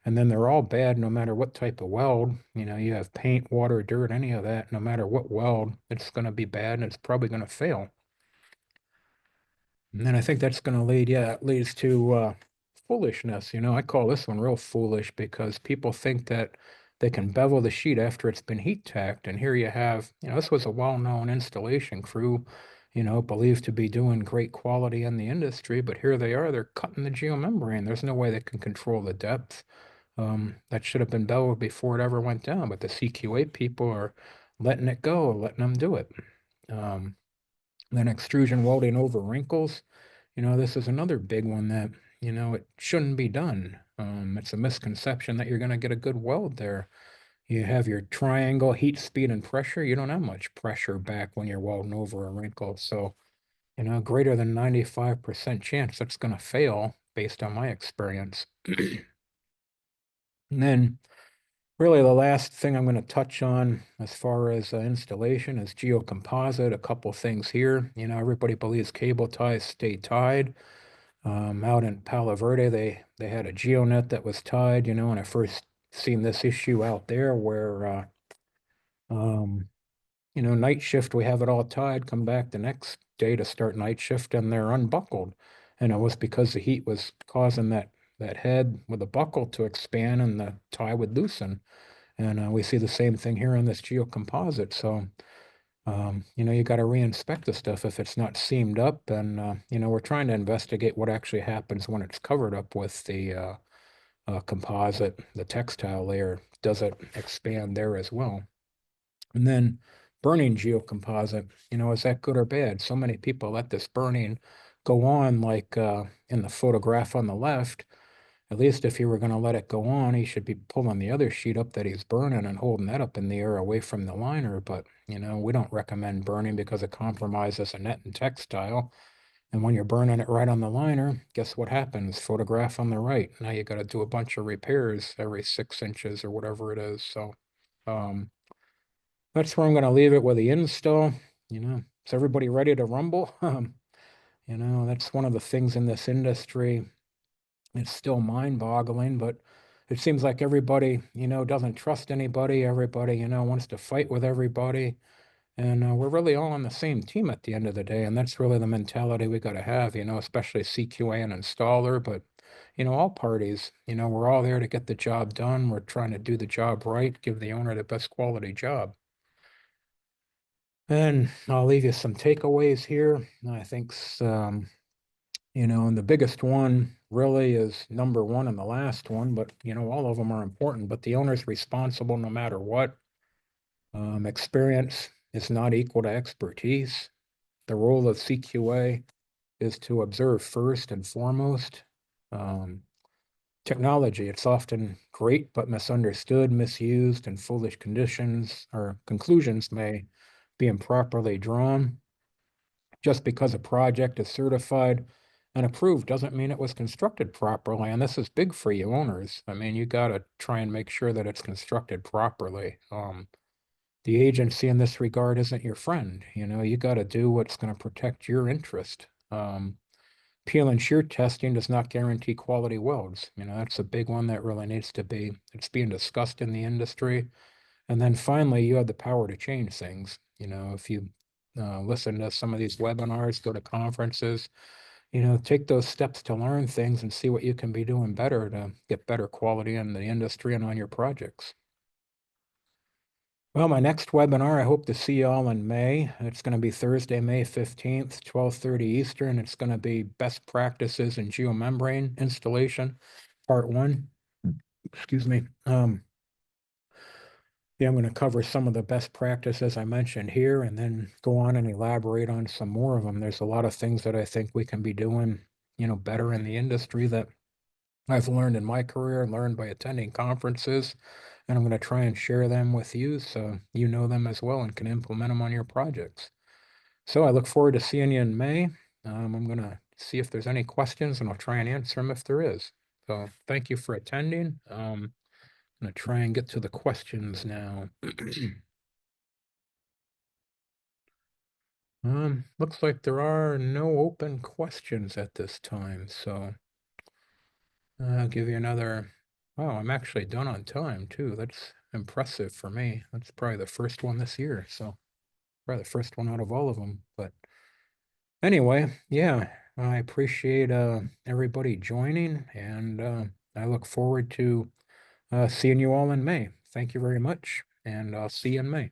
And then they're all bad no matter what type of weld. You have paint, water, dirt, any of that, no matter what weld, it's going to be bad and it's probably going to fail. And then I think that's going to leads to foolishness. I call this one real foolish because people think that they can bevel the sheet after it's been heat tacked. And here you have, this was a well-known installation crew. believed to be doing great quality in the industry, but here they are, they're cutting the geomembrane. There's no way they can control the depth. That should have been bellowed before it ever went down, but the CQA people are letting it go, letting them do it. Um, then extrusion welding over wrinkles. This is another big one that, it shouldn't be done. It's a misconception that you're going to get a good weld there. You have your triangle, heat, speed, and pressure. You don't have much pressure back when you're welding over a wrinkle. So, greater than 95% chance that's going to fail based on my experience. And then really the last thing I'm going to touch on as far as installation is geocomposite. A couple things here. Everybody believes cable ties stay tied. Out in Palo Verde, they had a geonet that was tied, and I first seen this issue out there where um, night shift, we have it all tied, come back the next day to start night shift, and they're unbuckled. And it was because the heat was causing that head with the buckle to expand and the tie would loosen. And we see the same thing here on this geocomposite. So, you got to reinspect the stuff if it's not seamed up. And, we're trying to investigate what actually happens when it's covered up with the composite, the textile layer. Does it expand there as well? And then burning geocomposite, is that good or bad? So many people let this burning go on, like in the photograph on the left. At least if he were going to let it go on, he should be pulling the other sheet up that he's burning and holding that up in the air away from the liner. But, we don't recommend burning because it compromises a net and textile. And when you're burning it right on the liner, guess what happens? Photograph on the right. Now you got to do a bunch of repairs every 6 inches or whatever it is. So, um, that's where I'm going to leave it with the install. Is everybody ready to rumble? That's one of the things in this industry. It's still mind-boggling, but it seems like everybody, doesn't trust anybody. Everybody, wants to fight with everybody. And we're really all on the same team at the end of the day. And that's really the mentality we got to have, especially CQA and installer. But, all parties, we're all there to get the job done. We're trying to do the job right, give the owner the best quality job. And I'll leave you some takeaways here. I think, and the biggest one really is number one and the last one, but, all of them are important, but the owner's responsible no matter what. Experience is not equal to expertise. The role of CQA is to observe first and foremost. Um, Technology, it's often great, but misunderstood, misused, and foolish conditions or conclusions may be improperly drawn. Just because a project is certified and approved doesn't mean it was constructed properly. And this is big for you owners. I mean, you got to try and make sure that it's constructed properly. The agency in this regard isn't your friend. You got to do what's going to protect your interest. Peel and shear testing does not guarantee quality welds. That's a big one that really needs to be, it's being discussed in the industry. And then finally, you have the power to change things. If you listen to some of these webinars, go to conferences, take those steps to learn things and see what you can be doing better to get better quality in the industry and on your projects. Well, my next webinar, I hope to see you all in May. It's going to be Thursday, May 15th, 12:30 Eastern. It's going to be best practices in geomembrane installation, part 1. Excuse me. Yeah, I'm going to cover some of the best practices I mentioned here and then go on and elaborate on some more of them. There's a lot of things that I think we can be doing, better in the industry that I've learned in my career, learned by attending conferences, and I'm going to try and share them with you so you know them as well and can implement them on your projects. So I look forward to seeing you in May. I'm going to see if there's any questions and I'll try and answer them if there is. So thank you for attending. I'm going to try and get to the questions now. Looks like there are no open questions at this time, so I'll give you another. Oh, I'm actually done on time too. That's impressive for me. That's probably the first one this year, so probably the first one out of all of them. But anyway, yeah, I appreciate everybody joining, and I look forward to seeing you all in May. Thank you very much, and I'll see you in May.